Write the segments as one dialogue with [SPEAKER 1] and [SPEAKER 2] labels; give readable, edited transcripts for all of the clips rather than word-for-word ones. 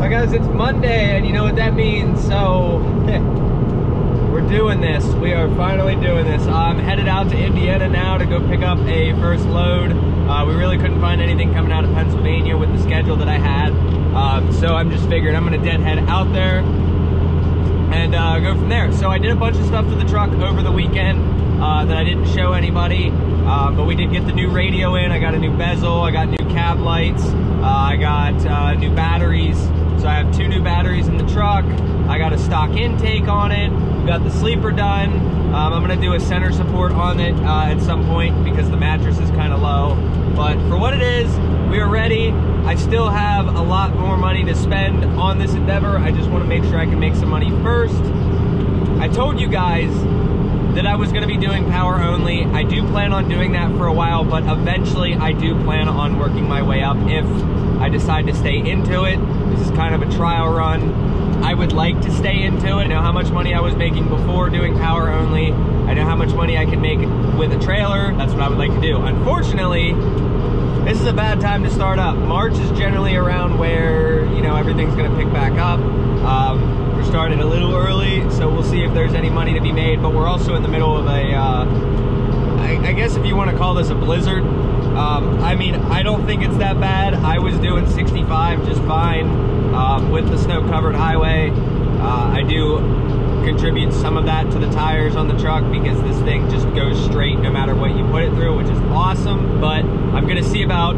[SPEAKER 1] Hi guys, it's Monday, and you know what that means, so we're doing this. We are finally doing this. I'm headed out to Indiana now to go pick up a first load. We really couldn't find anything coming out of Pennsylvania with the schedule that I had, so I'm just figuring I'm gonna deadhead out there and go from there. So I did a bunch of stuff to the truck over the weekend that I didn't show anybody, but we did get the new radio in. I got a new bezel, I got new cab lights, I got new batteries. So I have 2 new batteries in the truck. I got a stock intake on it. We got the sleeper done. I'm gonna do a center support on it at some point because the mattress is kind of low. But for what it is, we are ready. I still have a lot more money to spend on this endeavor. I just wanna make sure I can make some money first. I told you guys that I was gonna be doing power only. I do plan on doing that for a while, but eventually I do plan on working my way up if I decide to stay into it. This is kind of a trial run. I would like to stay into it. I know how much money I was making before doing power only. I know how much money I can make with a trailer. That's what I would like to do. Unfortunately, this is a bad time to start up. March is generally around where, you know, everything's gonna pick back up. We're starting a little early, so we'll see if there's any money to be made, but we're also in the middle of a, I guess if you wanna call this a blizzard. I mean, I don't think it's that bad. I was doing 65 just fine with the snow-covered highway. I do contribute some of that to the tires on the truck because this thing just goes straight no matter what you put it through, which is awesome. But I'm gonna see about,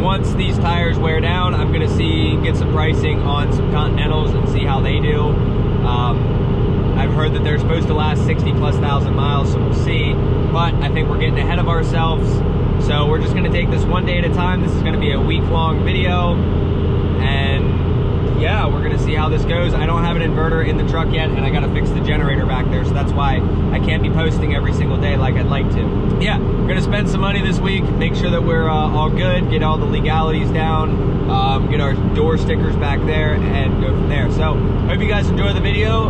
[SPEAKER 1] once these tires wear down, I'm gonna get some pricing on some Continentals and see how they do. I've heard that they're supposed to last 60,000+ miles, so we'll see. But I think we're getting ahead of ourselves. So we're just gonna take this one day at a time. This is gonna be a week-long video. And yeah, we're gonna see how this goes. I don't have an inverter in the truck yet, and I gotta fix the generator back there, so that's why I can't be posting every single day like I'd like to. Yeah, we're gonna spend some money this week, make sure that we're all good, get all the legalities down, get our door stickers back there, and go from there. So, hope you guys enjoy the video.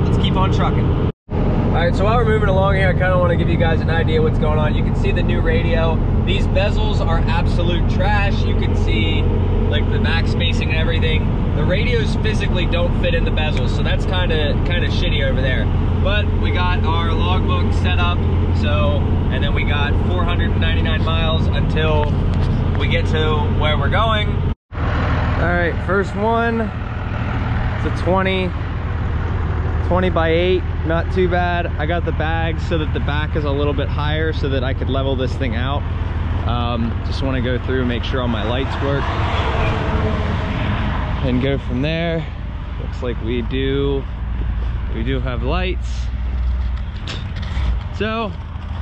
[SPEAKER 1] Let's keep on trucking. All right, so while we're moving along here, I kind of want to give you guys an idea what's going on. You can see the new radio. These bezels are absolute trash. You can see like the back spacing and everything. The radios physically don't fit in the bezels, so that's kind of shitty over there. But we got our logbook set up, so, and then we got 499 miles until we get to where we're going. All right, first one, it's a 20 by 8, not too bad. I got the bag so that the back is a little bit higher so that I could level this thing out. Just want to go through and make sure all my lights work and go from there. Looks like we do have lights, so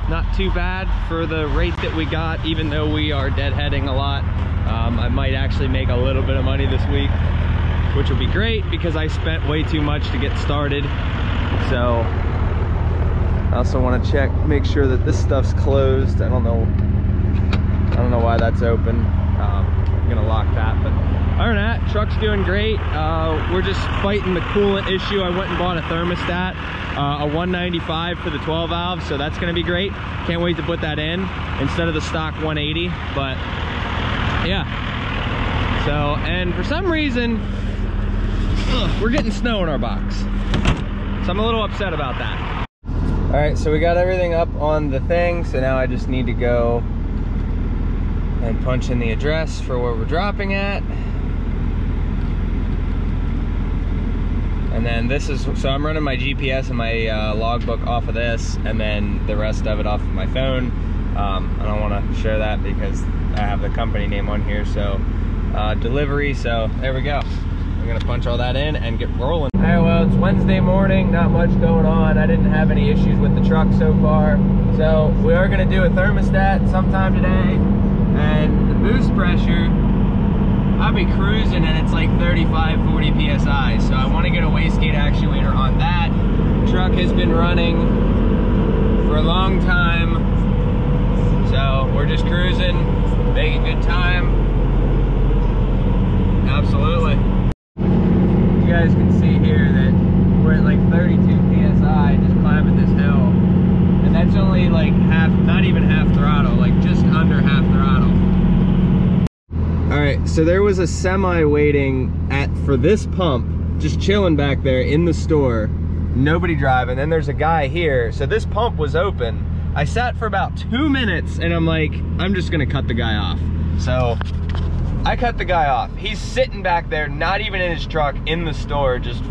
[SPEAKER 1] not too bad for the rate that we got, even though we are deadheading a lot. I might actually make a little bit of money this week, which will be great because I spent way too much to get started. So I also want to make sure that this stuff's closed. I don't know why that's open. I'm gonna lock that, but other than that, truck's doing great. We're just fighting the coolant issue. I went and bought a thermostat, a 195 for the 12 valve, so that's gonna be great. Can't wait to put that in instead of the stock 180, but yeah. So, and for some reason, we're getting snow in our box, so I'm a little upset about that. All right, so we got everything up on the thing, so now I just need to go and punch in the address for where we're dropping at. And then this is, so I'm running my GPS and my logbook off of this, and then the rest of it off of my phone. I don't want to share that because I have the company name on here, so delivery, so there we go. I'm gonna punch all that in and get rolling. All right, well, it's Wednesday morning, not much going on. I didn't have any issues with the truck so far. So we are gonna do a thermostat sometime today. And the boost pressure, I'll be cruising and it's like 35, 40 PSI. So I wanna get a wastegate actuator on that. The truck has been running for a long time. So we're just cruising, making good time. Absolutely. You guys can see here that we're at like 32 PSI just climbing this hill. And that's only like half, not even half throttle, like just under half throttle. All right, So there was a semi waiting for this pump, just chilling back there in the store, nobody driving. Then there's a guy here. So this pump was open. I sat for about 2 minutes and I'm like, I'm just gonna cut the guy off. So I cut the guy off. He's sitting back there, not even in his truck, in the store, just,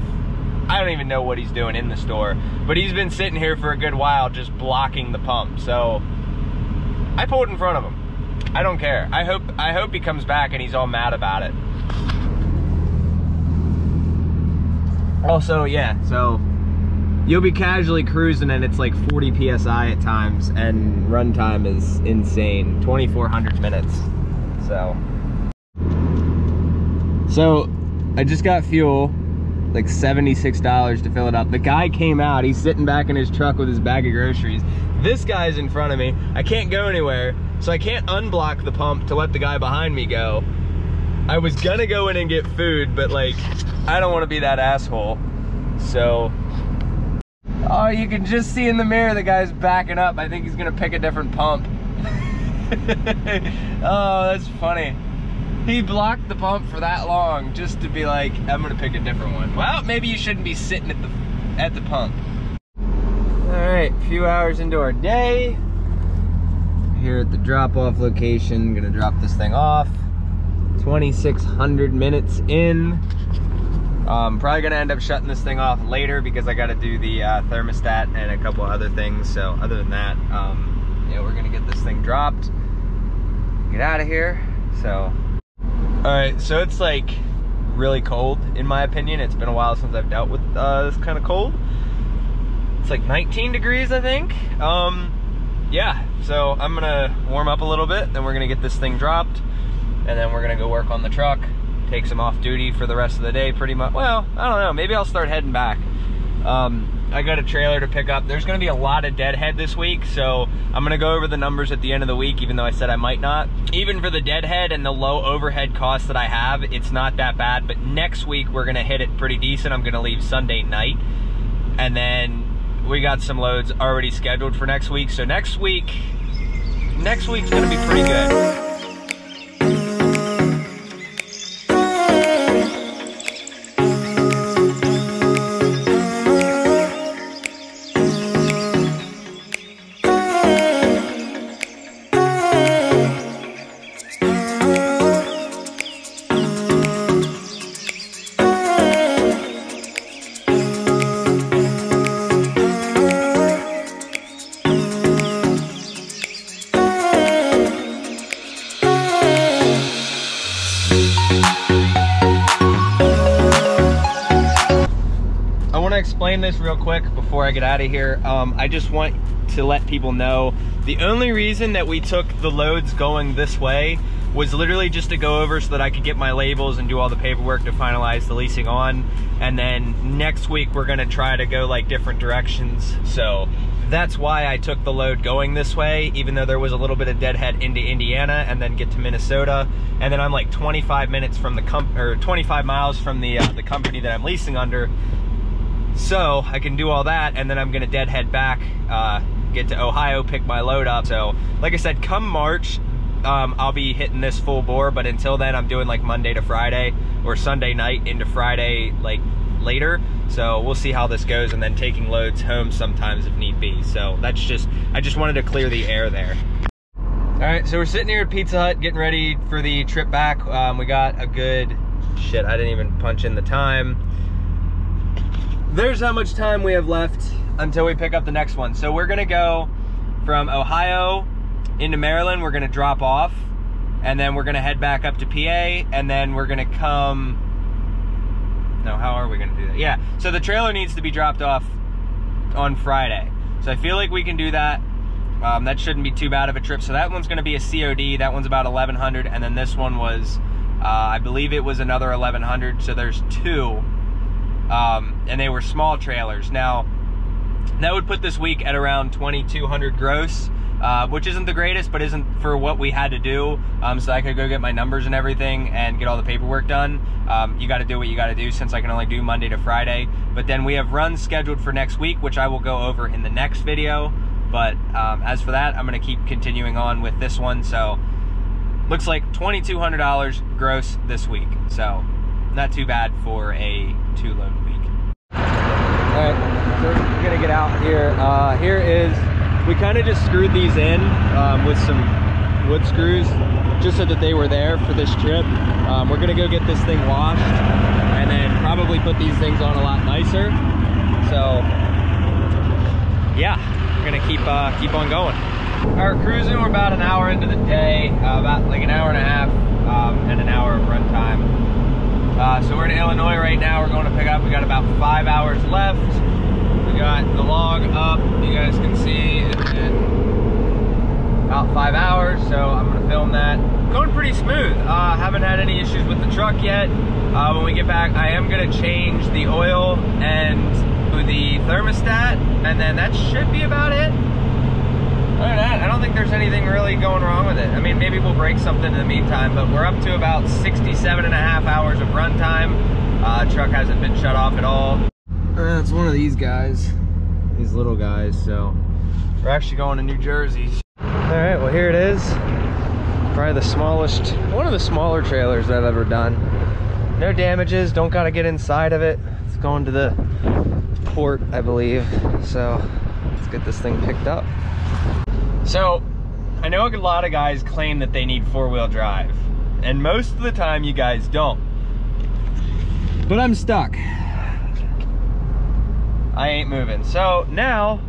[SPEAKER 1] I don't even know what he's doing in the store, but he's been sitting here for a good while just blocking the pump. So I pulled in front of him. I don't care. I hope he comes back and he's all mad about it. Also, yeah, so you'll be casually cruising and it's like 40 PSI at times and runtime is insane, 2,400 minutes. So I just got fuel, like $76 to fill it up. The guy came out, he's sitting back in his truck with his bag of groceries. This guy's in front of me. I can't go anywhere, so I can't unblock the pump to let the guy behind me go. I was gonna go in and get food, but like, I don't wanna be that asshole. So, oh, you can just see in the mirror the guy's backing up. I think he's gonna pick a different pump. Oh, that's funny. He blocked the pump for that long just to be like, I'm gonna pick a different one. Well, maybe you shouldn't be sitting at the pump. All right, a few hours into our day. Here at the drop-off location, gonna drop this thing off. 2,600 minutes in. Probably gonna end up shutting this thing off later because I gotta do the thermostat and a couple other things. So other than that, yeah, we're gonna get this thing dropped, get out of here. So, all right, so it's like really cold in my opinion. It's been a while since I've dealt with this kind of cold. It's like 19 degrees, I think. Yeah, so I'm gonna warm up a little bit, then we're gonna get this thing dropped, and then we're gonna go work on the truck, take some off duty for the rest of the day pretty much. Well, I don't know, maybe I'll start heading back. I got a trailer to pick up. There's gonna be a lot of deadhead this week, so I'm gonna go over the numbers at the end of the week, even though I said I might not. Even for the deadhead and the low overhead costs that I have, it's not that bad, but next week we're gonna hit it pretty decent. I'm gonna leave Sunday night, and then we got some loads already scheduled for next week. So next week's gonna be pretty good. Explain this real quick before I get out of here. I just want to let people know the only reason that we took the loads going this way was literally just to go over so that I could get my labels and do all the paperwork to finalize the leasing on, and then next week we're gonna try to go like different directions. So that's why I took the load going this way, even though there was a little bit of deadhead into Indiana and then get to Minnesota, and then I'm like 25 minutes from the 25 miles from the company that I'm leasing under. So I can do all that, and then I'm gonna deadhead back, get to Ohio, pick my load up. So like I said, come March, I'll be hitting this full bore, but until then I'm doing like Monday to Friday or Sunday night into Friday like later. So we'll see how this goes, and then taking loads home sometimes if need be. So that's just, I just wanted to clear the air there. All right, so we're sitting here at Pizza Hut getting ready for the trip back. We got a good, shit, I didn't even punch in the time. There's how much time we have left until we pick up the next one. So we're gonna go from Ohio into Maryland. We're gonna drop off, and then we're gonna head back up to PA, and then we're gonna come, no, how are we gonna do that? Yeah, so the trailer needs to be dropped off on Friday. So I feel like we can do that. That shouldn't be too bad of a trip. So that one's gonna be a COD. That one's about 1,100, and then this one was, I believe it was another 1,100. So there's two. And they were small trailers. Now, that would put this week at around 2,200 gross, which isn't the greatest, but isn't for what we had to do. So I could go get my numbers and everything and get all the paperwork done. You got to do what you got to do, since I can only do Monday to Friday. But then we have runs scheduled for next week, which I will go over in the next video. But as for that, I'm going to keep continuing on with this one. So looks like $2,200 gross this week. So not too bad for a 2-load week. All right, so we're gonna get out here. Here is, we kind of just screwed these in with some wood screws just so that they were there for this trip. We're gonna go get this thing washed and then probably put these things on a lot nicer. So yeah, we're gonna keep on going. Our cruising, we're about an hour into the day, about like an hour and a half and an hour of run time. So we're in Illinois right now. We're going to pick up. We got about 5 hours left. We got the log up, you guys can see, in about 5 hours. So I'm going to film that. Going pretty smooth. Haven't had any issues with the truck yet. When we get back, I am going to change the oil and the thermostat, and then that should be about it. Other than that, I don't think there's anything really going wrong with it. I mean, maybe we'll break something in the meantime, but we're up to about 67.5 hours of run time. Truck hasn't been shut off at all. It's one of these guys, these little guys, so we're actually going to New Jersey. All right, well, here it is. Probably the smallest, one of the smaller trailers I've ever done. No damages, don't gotta get inside of it. It's going to the port, I believe. So let's get this thing picked up. So I know a lot of guys claim that they need 4-wheel drive, and most of the time you guys don't. But I'm stuck. I ain't moving. So now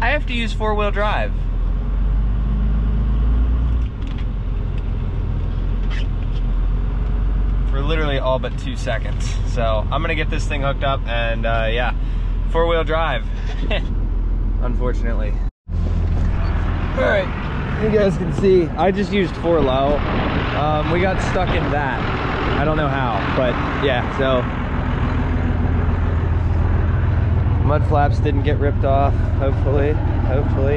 [SPEAKER 1] I have to use 4-wheel drive. For literally all but 2 seconds. So I'm gonna get this thing hooked up and yeah, 4-wheel drive. Unfortunately. All right, you guys can see, I just used 4-low. We got stuck in that. I don't know how, but yeah, so. Mud flaps didn't get ripped off, hopefully,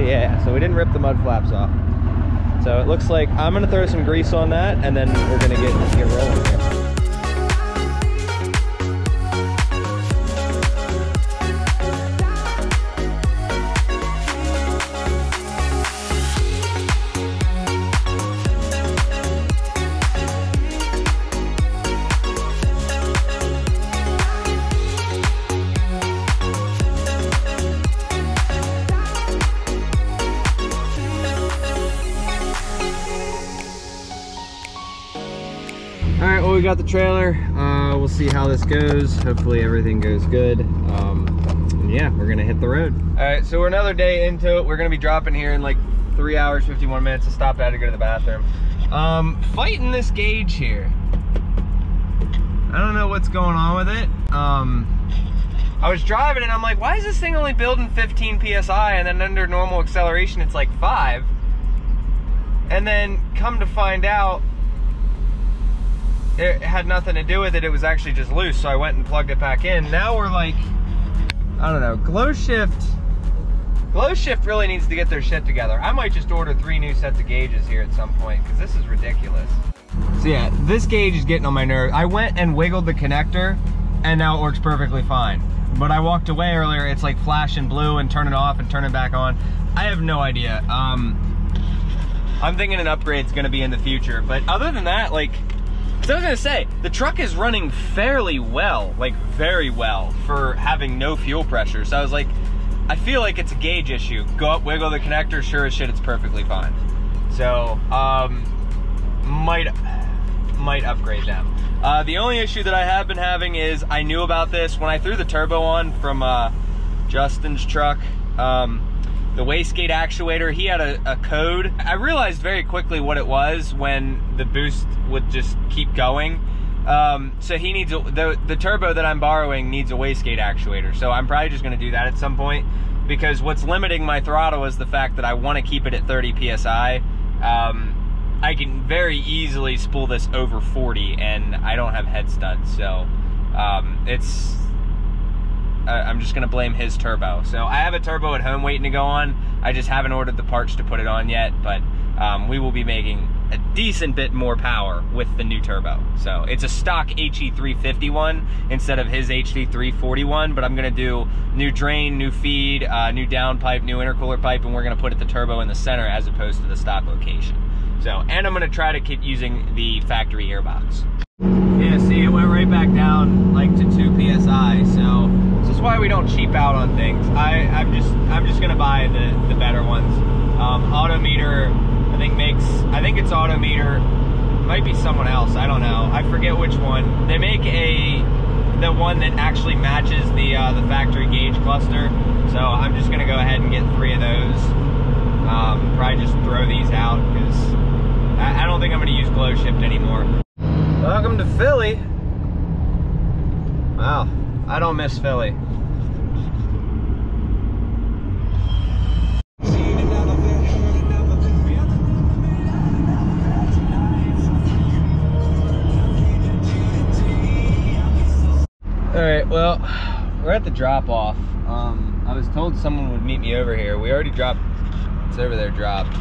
[SPEAKER 1] yeah. So we didn't rip the mud flaps off. So it looks like I'm gonna throw some grease on that and then we're gonna get rolling here. We got the trailer. We'll see how this goes. Hopefully everything goes good. And yeah, we're gonna hit the road. All right, so we're another day into it. We're gonna be dropping here in like 3 hours, 51 minutes. I stopped out to go to the bathroom. Fighting this gauge here. I don't know what's going on with it. I was driving and I'm like, why is this thing only building 15 PSI and then under normal acceleration it's like 5? And then come to find out, it had nothing to do with it. It was actually just loose. So I went and plugged it back in. Now we're like, I don't know, Glow Shift really needs to get their shit together. I might just order 3 new sets of gauges here at some point because this is ridiculous. So yeah, this gauge is getting on my nerves. I went and wiggled the connector and now it works perfectly fine. But I walked away earlier, it's like flashing blue and turning off and turning back on. I have no idea. I'm thinking an upgrade's gonna be in the future. But other than that, like, so I was gonna say, the truck is running fairly well, like very well, for having no fuel pressure. So I was like, I feel like it's a gauge issue. Go up, wiggle the connector, sure as shit, it's perfectly fine. So, might upgrade them. The only issue that I have been having is, I knew about this when I threw the turbo on from Justin's truck. The wastegate actuator, he had a code. I realized very quickly what it was when the boost would just keep going. So he needs, the turbo that I'm borrowing needs a wastegate actuator. So I'm probably just gonna do that at some point, because what's limiting my throttle is the fact that I wanna keep it at 30 PSI. I can very easily spool this over 40 and I don't have head studs. So I'm just gonna blame his turbo. So I have a turbo at home waiting to go on. I just haven't ordered the parts to put it on yet, but we will be making a decent bit more power with the new turbo. So it's a stock HE351 instead of his HE341, but I'm gonna do new drain, new feed, new downpipe, new intercooler pipe, and we're gonna put the turbo in the center as opposed to the stock location. So, and I'm gonna try to keep using the factory airbox. Yeah, see, it went right back down like to 2 PSI. So this is why we don't cheap out on things. I'm just gonna buy the better ones. Autometer, I think it's Autometer. Might be someone else, I don't know. I forget which one. They make the one that actually matches the factory gauge cluster. So I'm just gonna go ahead and get 3 of those. Probably just throw these out because I don't think I'm gonna use glow shift anymore. Welcome to Philly. Wow, I don't miss Philly. All right, well, we're at the drop-off. I was told someone would meet me over here. We already dropped, it's over there dropped.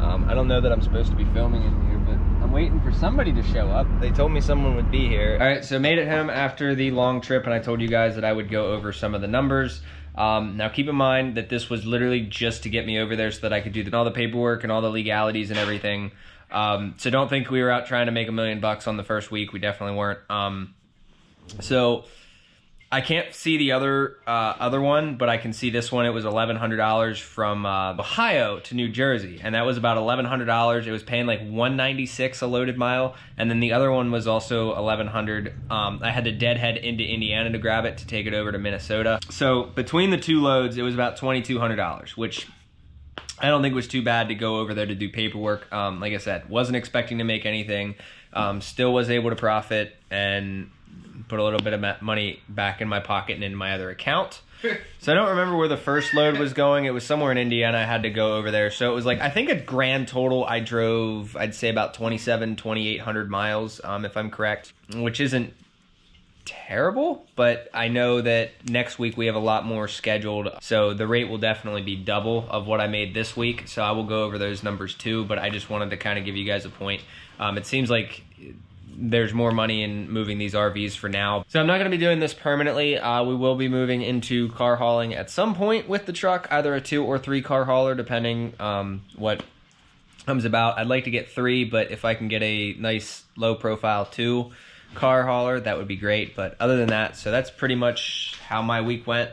[SPEAKER 1] I don't know that I'm supposed to be filming in here, but I'm waiting for somebody to show up. They told me someone would be here. All right, so made it home after the long trip, and I told you guys that I would go over some of the numbers. Now keep in mind that this was literally just to get me over there so that I could do all the paperwork and all the legalities and everything. So don't think we were out trying to make $1 million on the first week. We definitely weren't. So I can't see the other one, but I can see this one. It was $1,100 from Ohio to New Jersey, and that was about $1,100. It was paying like $196 a loaded mile, and then the other one was also $1,100. I had to deadhead into Indiana to grab it to take it over to Minnesota. So between the 2 loads, it was about $2,200, which I don't think was too bad to go over there to do paperwork. Like I said, wasn't expecting to make anything. Still was able to profit and put a little bit of money back in my pocket and in my other account. So I don't remember where the first load was going. It was somewhere in Indiana. I had to go over there. So it was like, I think a grand total I drove, I'd say about 2,800 miles, if I'm correct, which isn't terrible, but I know that next week we have a lot more scheduled. So the rate will definitely be double of what I made this week. So I will go over those numbers too, but I just wanted to kind of give you guys a point. It seems like there's more money in moving these RVs for now. So I'm not gonna be doing this permanently. We will be moving into car hauling at some point with the truck, either a 2 or 3 car hauler, depending what comes about. I'd like to get 3, but if I can get a nice low profile 2 car hauler, that would be great. But other than that, so that's pretty much how my week went.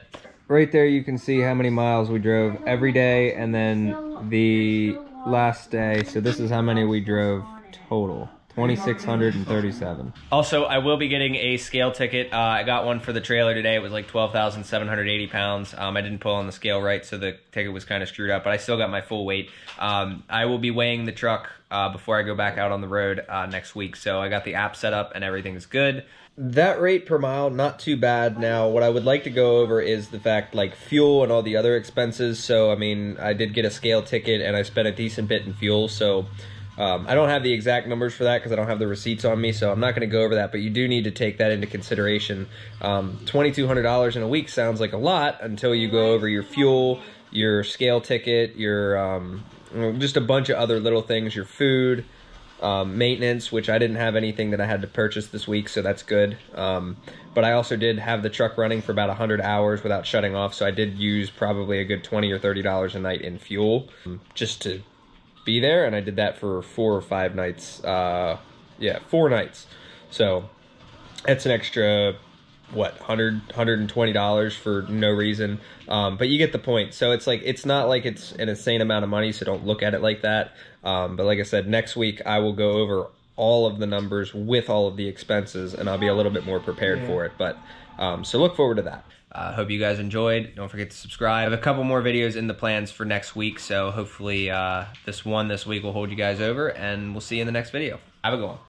[SPEAKER 1] Right there you can see how many miles we drove every day, and then the last day, so this is how many we drove total. 2,637. Also, I will be getting a scale ticket. I got one for the trailer today. It was like 12,780 pounds. I didn't pull on the scale right, so the ticket was kind of screwed up, but I still got my full weight. I will be weighing the truck before I go back out on the road next week, so I got the app set up and everything's good. That rate per mile, not too bad. Now, what I would like to go over is the fact, like, fuel and all the other expenses. So, I mean, I did get a scale ticket and I spent a decent bit in fuel, so I don't have the exact numbers for that because I don't have the receipts on me, so I'm not going to go over that, but you do need to take that into consideration. $2,200 in a week sounds like a lot until you go over your fuel, your scale ticket, your just a bunch of other little things, your food, maintenance, which I didn't have anything that I had to purchase this week, so that's good. But I also did have the truck running for about 100 hours without shutting off, so I did use probably a good $20 or $30 a night in fuel just to be there, and I did that for 4 or 5 nights. Yeah, 4 nights. So that's an extra, what, $120 for no reason. But you get the point. So it's like, it's not like it's an insane amount of money, so don't look at it like that. But like I said, next week I will go over all of the numbers with all of the expenses, and I'll be a little bit more prepared for it. But so look forward to that. Hope you guys enjoyed. Don't forget to subscribe. I have a couple more videos in the plans for next week, so hopefully this week will hold you guys over, and we'll see you in the next video. Have a good one.